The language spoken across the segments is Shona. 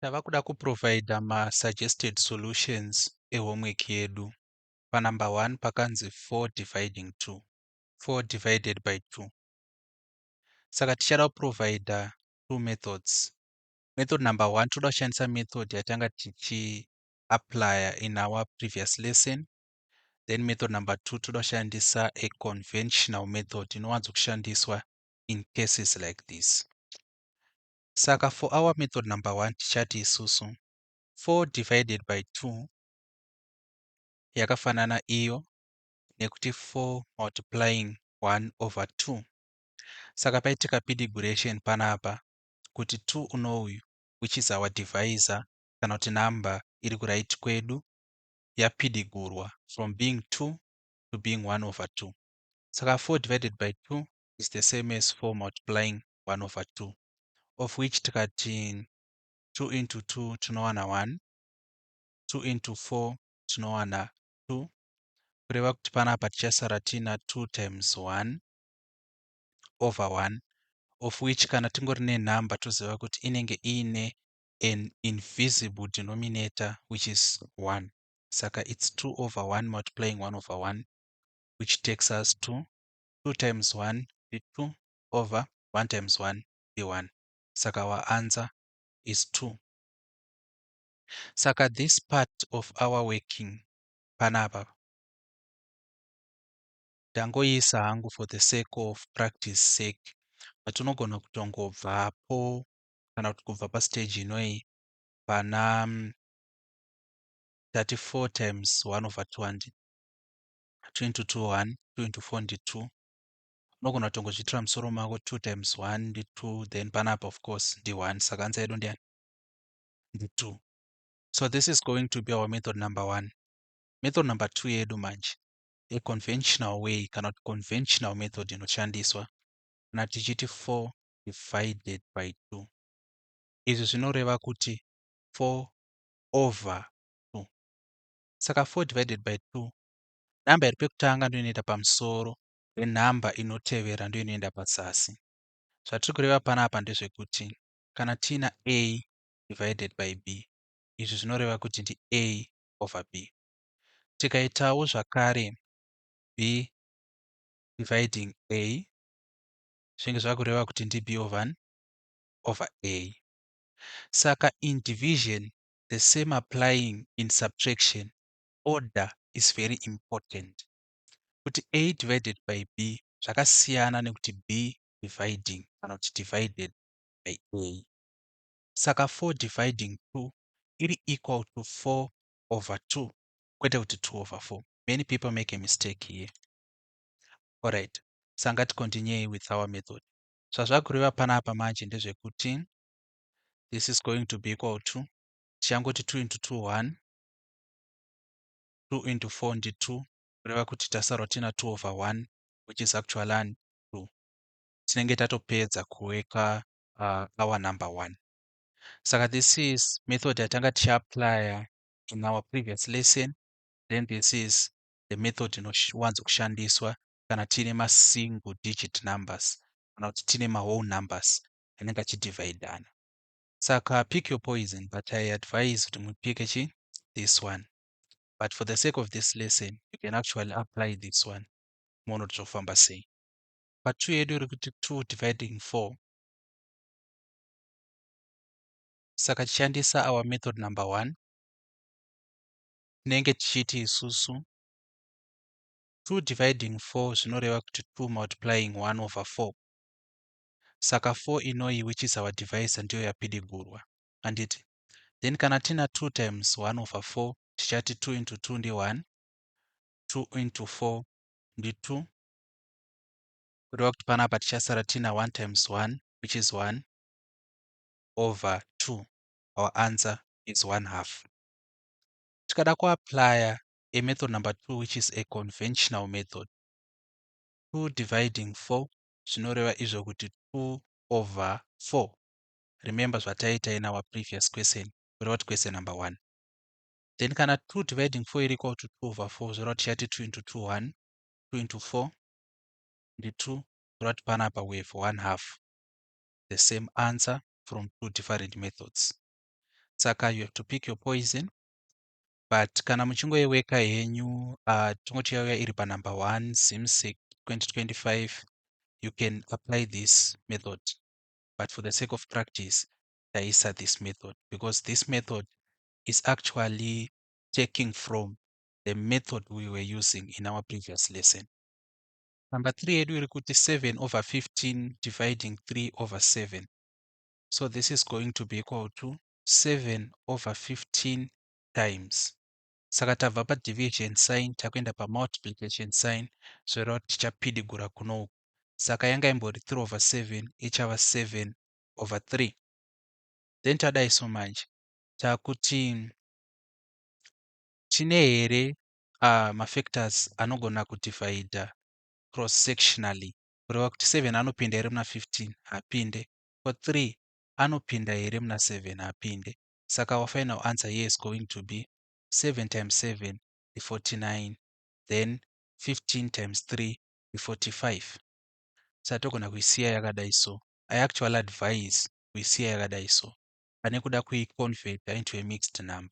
Tava kuda kuprovhaidha ma-suggested solutions ehomework yedu. Panumber 1 pakanzi 4 dividing 2. 4 divided by 2. Saka tichada kuprovhaidha two methods. Method number 1 toda kushandisa method yatanga tichiaplya in our previous lesson. Then method number 2 toda kushandisa a conventional method inowanzokushandiswa in cases like this. Saka for our method number 1 tichati isusu 4 divided by 2 yakafanana iyo nekuti 4 multiplying 1 over 2. Saka paitika pidigration panapa kuti 2 unoyu which is our divisor kana kuti number iri kuright kwedu yapidigurwa from being 2 to being 1 over 2. Saka 4 divided by 2 is the same as 4 multiplying 1 over 2, of which tikati 2 into 2 tinowana 1, 2 into 4 tinowana 2, kureva kuti panapa tichasara tina 2 times 1 over 1, of which kana tingori nenumber toziva kuti inenge iine an invisible denominator which is 1. Saka it's 2 over 1 multiplying 1 over 1, which takes us to 2 times 1 is 2 over 1 times 1 is 1. Saka our answer is 2. Saka this part of our working panapa ndangoisa hangu for the sake of practice sake, patinogona kutongobvapo kana kuti kubva pastage inoi pana 34 times 1 over 200, 2 into 2 1, 2 into 4 ndi 2. Unogona kutongozviitira musoro mako 2 times 1 ndi 2, then panapa of course ndi 1, saka answer yedu ndiani? Ndi 2. So this is going to be our method number 1. Method number 2 yedu manje, a conventional way kana conventional method inoshandiswa kana tichiti 4 divided by 2. Izvi zvinoreva kuti 4 over 2. Saka 4 divided by 2, namba iri pekutanga ndiyo inoenda pamusoro, then namba inotevera ndiyo inoenda pazasi. Zvatiri kureva panapa ndezvekuti kana tina a divided by b, izvi zvinoreva kuti ndi a over b. Tikaitawo zvakare b dividing a, zvinenge zvakureva kuti ndi b over a. Saka in division, the same applying in subtraction, order is very important. Kuti a divided by b zvakasiyana nekuti b dividing kana kuti divided by a. Saka 4 dividing 2 iri equal to 4 over 2, kwete kuti 2 over 4. Many people make a mistake here. Alright, saka ngaticontinue with our method. Zvazvakureva panapa manje ndezvekuti this is going to be equal to, tichangoti 2 into 2 1, 2 into 4 ndi 2, kureva kuti tasarwa tina 2 over 1, which is actually 2. Tinenge tatopedza kuweka our number 1. Saka this is method yatanga tichiaplya in our previous lesson. Then this is the method inowanzokushandiswa kana tine ma-single digit numbers kana kuti tine ma-whole numbers anenge achidivhaidhana. Saka pick your poison, but I advise kuti mupike this one. But for the sake of this lesson, you can actually apply this one. Mono tofamba sei. But 2 yedu iri kuti 2 dividing 4. Saka tichishandisa our method number 1. Tinenge tichiti isusu 2 dividing 4 zvinoreva kuti 2 multiplying 1 over 4. Saka 4 inoi which is our divisor ndiyo yapidigurwa. Anditi? Then kana tina 2 times 1 over 4, tichati 2 into 2 ndi 1, 2 into 4 ndi 2. Kureva kuti panapa tichasara tina 1 times 1, which is 1 over 2. Our answer is 1/2. Tikada kuaplya a method number 2, which is a conventional method. 2 dividing 4 zvinoreva izvo kuti 2 over 4. Remember zvataita in our previous question, kureva kuti question number 1. Then kana 2 dividing 4 is equal to 2 over 4, zvoreva tichati 2 into 2 1, 2 into 4 ndi 2, kureva kuti panapa we have 1/2. The same answer from 2 different methods. Saka you have to pick your poison. But kana muchingoiweka henyu tongoti yauya iri panumber 1 Zimsec 2025, you can apply this method. But for the sake of practice, taisa this method because this method is actually taking from the method we were using in our previous lesson. Number 3 yedu iri kuti 7 over 15 dividing 3 over 7. So this is going to be equal to 7 over 15 times. Saka tabva padivision sign takuenda pamultiplication sign zvoreva kuti tichapidigura kuno uku. Saka yanga imbori 3 over 7 ichava 7 over 3. Then tadaiso manje takuti tine here mafactors anogona kudivhaidha cross sectionally kureva kuti 7 anopinda here muna 15 hapinde, for 3 anopinda here muna 7 hapinde. Saka our final answer here is going to be 7 times 7 is 49, then 15 times 3 is 45. Saka togona kuisiya yakadai so. I actually advise kuisiya yakadai so pane kuda kuiconverta into a mixed number.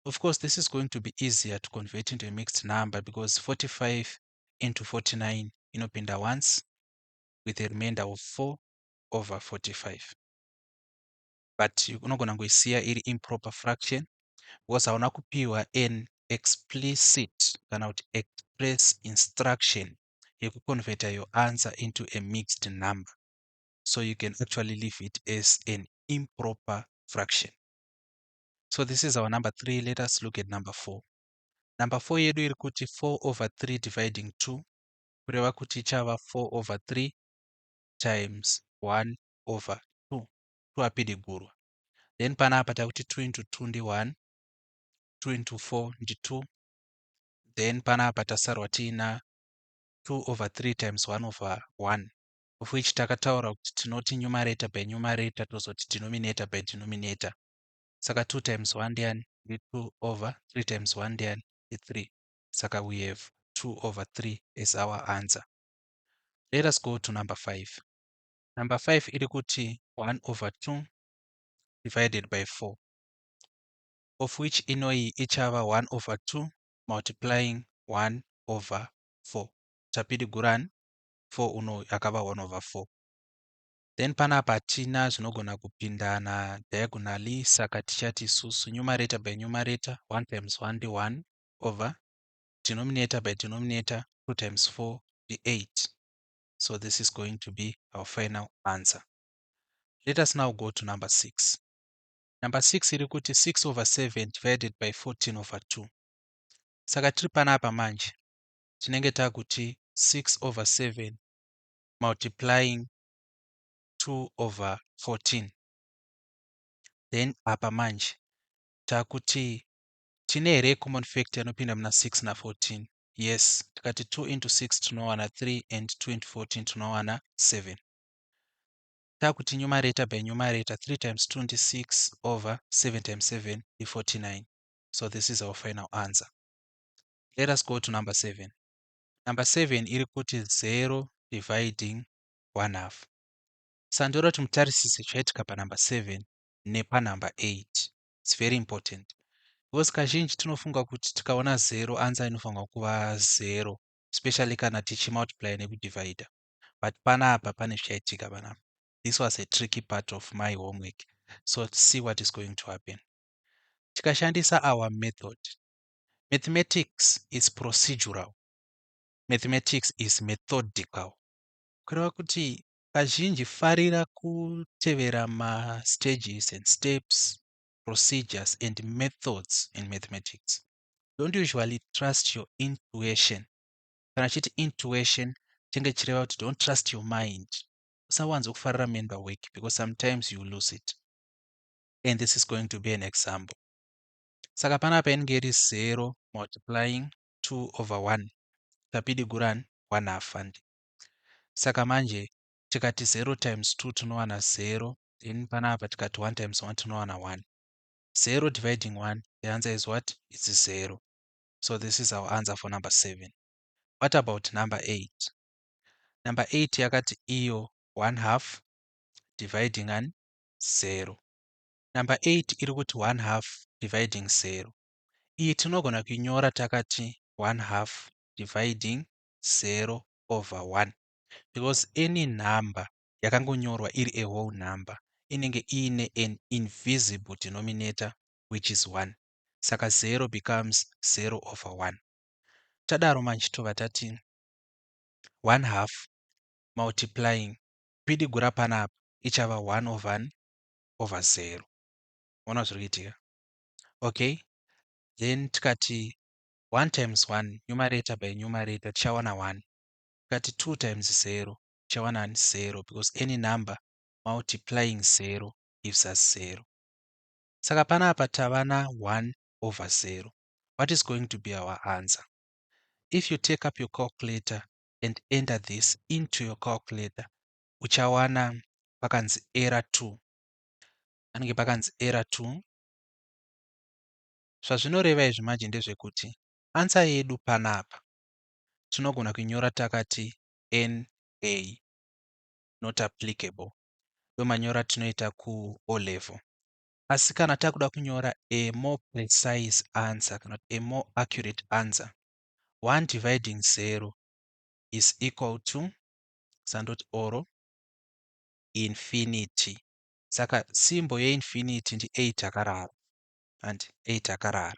Of course, this is going to be easier to convert into a mixed number because 45 into 49 inopinda once with a remainder of 4 over 45. But unogona kuisiya iri improper fraction because hauna kupiwa an explicit kana kuti express instruction yekuconverta your answer into a mixed number. So you can actually leave it as an improper fraction. So this is our number 3. Let us look at number 4. Number 4 yedu iri kuti 4 over 3 dividing 2 kureva kuti ichava 4 over 3 times 1 over 2. 2 apidigurwa. Then panapa takuti 2 into 2 ndi 1, 2 into 4 ndi 2. Then panapa tasarwa tiina 2 over 3 times 1 over 1, of which takataura kuti tinoti numerator by numerator tozoti denominator by denominator. Saka 2 times 1 ndiani ndi 2 over 3 times 1 ndiani ndi 3. Saka we have 2 over 3 as our answer. Let us go to number 5. Number 5 iri kuti 1 over 2 divided by 4, of which inoi ichava 1 over 2 multiplying 1 over 4. Tapidigurani 4 uno akava 1 over 4. Then panapa tina zvinogona kupindana diagonally, saka tichati isusu numerator by numerator 1 times 1 ndi 1 over denominator by denominator 2 times 4 ndi 8. So this is going to be our final answer. Let us now go to number 6. Number 6 iri kuti 6 over 7 divided by 14 over 2. Saka tiri panapa manje tinenge takuti 6 over 7 multiplying 2 over 14. Then apa manje takuti tine here common factor inopinda muna 6 na 14. Yes, tikati 2 into 6 tinowana 3 and 2 into 14 tinowana 7. Takuti numerator by numerator 3 times 2 ndi 6 over 7 times 7 is 49. So this is our final answer. Let us go to number 7. Number 7 iri kuti 0 dividing 1 half. Sandora tumutarisise chaitika pa number 7 nepa number 8. It's very important. Because kazhinji tinofunga kuti tikaona 0 answer inofanga kuva 0, especially kana tichimultiply nekudivide. But panapa pane zvichaitika panapa. This was a tricky part of my homework. So let's see what is going to happen. Tikashandisa our method. Mathematics is procedural. Mathematics is methodical. Kureva kuti kazhinji farira kutevera stages and steps, procedures and methods in mathematics. Don't usually trust your intuition. Kana chiti intuition chinge chireva kuti don't trust your mind. Usawanze kufarira member work because sometimes you lose it. And this is going to be an example. Saka panapa inenge iri 0 multiplying 2 over 1. Tapidigurani 1 half handi. Saka manje tikati 0 times 2 tinowana 0, then panapa tikati 1 times 1 tinowana 1. 0 dividing 1, the answer is what? It's 0. So this is our answer for number 7. What about number 8? Number 8 yakati iyo 1 half dividing on 0. Number 8 iri kuti 1 half dividing 0. Iyi tinogona kuinyora takati 1 half dividing 0 over 1 because any number yakangonyorwa iri a whole number inenge iine an invisible denominator which is 1. Saka 0 becomes 0 over 1. Tadaro manje tobva tati 1 half multiplying pidigura panapa ichava 1 over 0. Ona zviri kuitika. Okay, then tikati 1 times 1 numerator by numerator tichawana 1. Tikati 2 times 0 tichawana 0 because any number multiplying 0 gives us 0. Saka panapa tava na 1 over 0. What is going to be our answer? If you take up your calculator and enter this into your calculator, uchawana pakanzi error 2. Panenge pakanzi error 2. Zvazvinoreva izvi manje ndezvekuti answer yedu panapa tinogona kuinyora takati NA not applicable. Domanyora tinoita ku O level. Asi kana takuda kunyora a more precise answer kana a more accurate answer, 1 dividing 0 is equal to sandoti oro infinity. Saka symbol ye-infinity ndi 8 akarara and 8 akarara.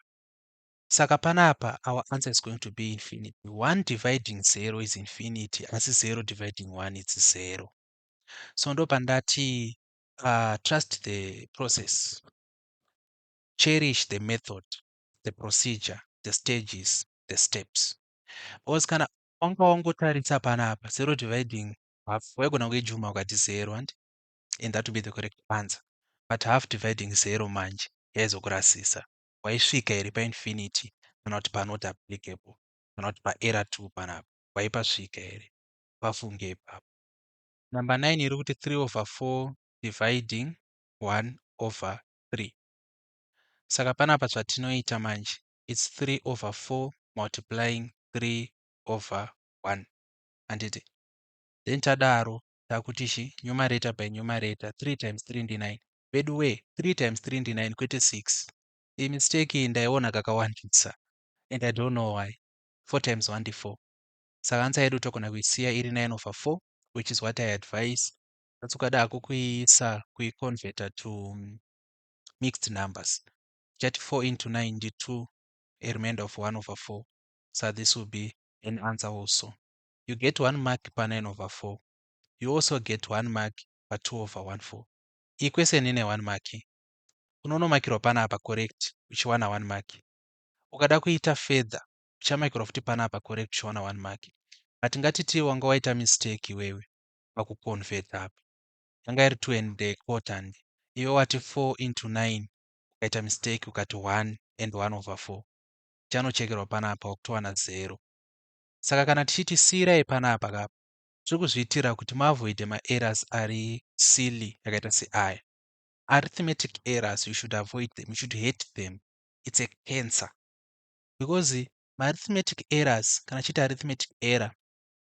Saka panapa our answer is going to be infinity. 1 dividing 0 is infinity asi 0 dividing 1 is 0. So ndo pandati trust the process, cherish the method, the procedure, the stages, the steps. Because kana wanga wangotaritsa panapa 0 dividing half waigona kuijuma ukati 0 and that would be the correct answer. But half dividing 0 manje yaizokurasisa. Waisvika iri painfinity kana kuti panot applicable kana kuti paerror 2 panapa waipasvika ere? Pafunge ipapo. Number 9 iri kuti 3 over 4 dividing 1 over 3. Saka panapa zvatinoita manje it's 3 over 4 multiplying 3 over 1. Handiti? Then tadaro takuti numerator by numerator 3 times 3 ndi 9. By the way, 3 times 3 ndi 9 kwete 6. Iyi mistake iyi ndaiona kakawandisa and I don't know why. 4 times 1 ndi 4. Saka answer yedu togona kuisiya iri 9 over 4 which is what I advise. Tatsukada hako kuiconverta to mixed numbers. Tichati 4 into 9 ndi 2, a remainder of 1 over 4. So this will be an answer also. You get 1 mark per 9 over 4. You also get 1 mark per 2 over 1 4. Iyi question ine 1 mark. Unonomakirwa panapa correct uchiwana 1 mark. Ukada kuita further uchamakirwa futi panapa correct uchiwana 1 mark. But ngatiti wanga waita mistake iwewe pakuconvert apa. Yanga iri 2 and a quarter and iwe wati 4 into 9 ukaita mistake ukati 1 and 1 over 4. Chanochekerwa panapa wakutowana 0. Saka kana tichiti siyirai panapa kapa tiri kuzviitira kuti muavoide maerrors ari silly yakaita seaya. Arithmetic errors, you should avoid them, you should hate them. It's a cancer. Because arithmetic errors, kana chita arithmetic error,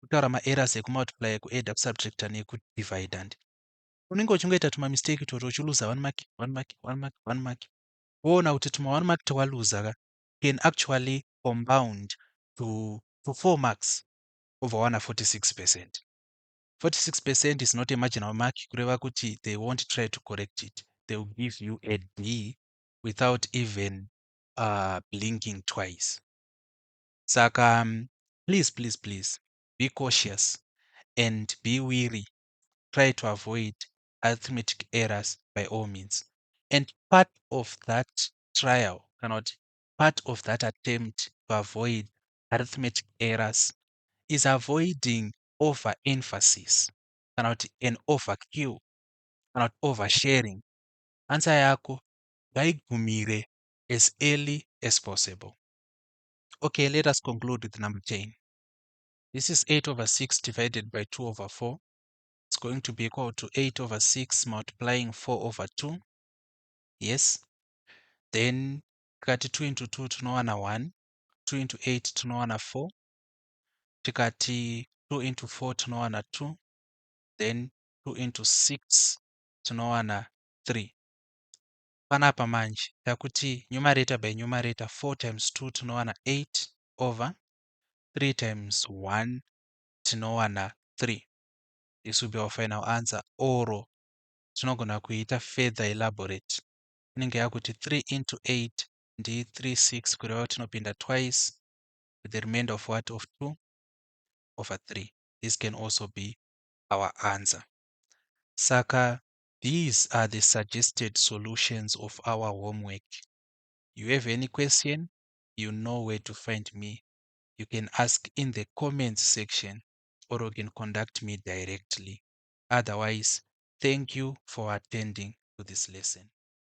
kutaura maerrors ekumultiply, kuadd, kusubtracta nekudivide and unenge uchingoita tuma mistake toto uchiluza 1 mark, 1 mark, 1 mark, 1 mark. Woona kuti tuma 1 mark tawaluza ka can actually compound to 4 marks over 146%. 46% is not a marginal mark kureva kuti they won't try to correct it. They will give you a D without even blinking twice. Saka please be cautious and be wary. Try to avoid arithmetic errors by all means. And part of that trial, part of that attempt to avoid arithmetic errors is avoiding overemphasis, an overkill, oversharing. Answer yako ngaigumire as early as possible. Okay, let us conclude with number 10. This is 8 over 6 divided by 2 over 4. It's going to be equal to 8 over 6 multiplying 4 over 2. Yes. Then tikati 2 into 2 tinowana 1. 2 into 8 tinowana 4. Tikati 2 into 4 tinowana 2. Then 2 into 6 tinowana 3. Panapa manje takuti numerator by numerator 4 times 2 tinowana 8 over 3 times 1 tinowana 3. This will be our final answer. Oro tinogona kuita further elaborate. Inenge yakuti 3 into 8 ndi 36 kureva tinopinda twice with the remainder of what? Of 2 over 3. This can also be our answer. Saka, these are the suggested solutions of our homework. You have any question? You know where to find me. You can ask in the comments section or you can contact me directly. Otherwise, thank you for attending to this lesson.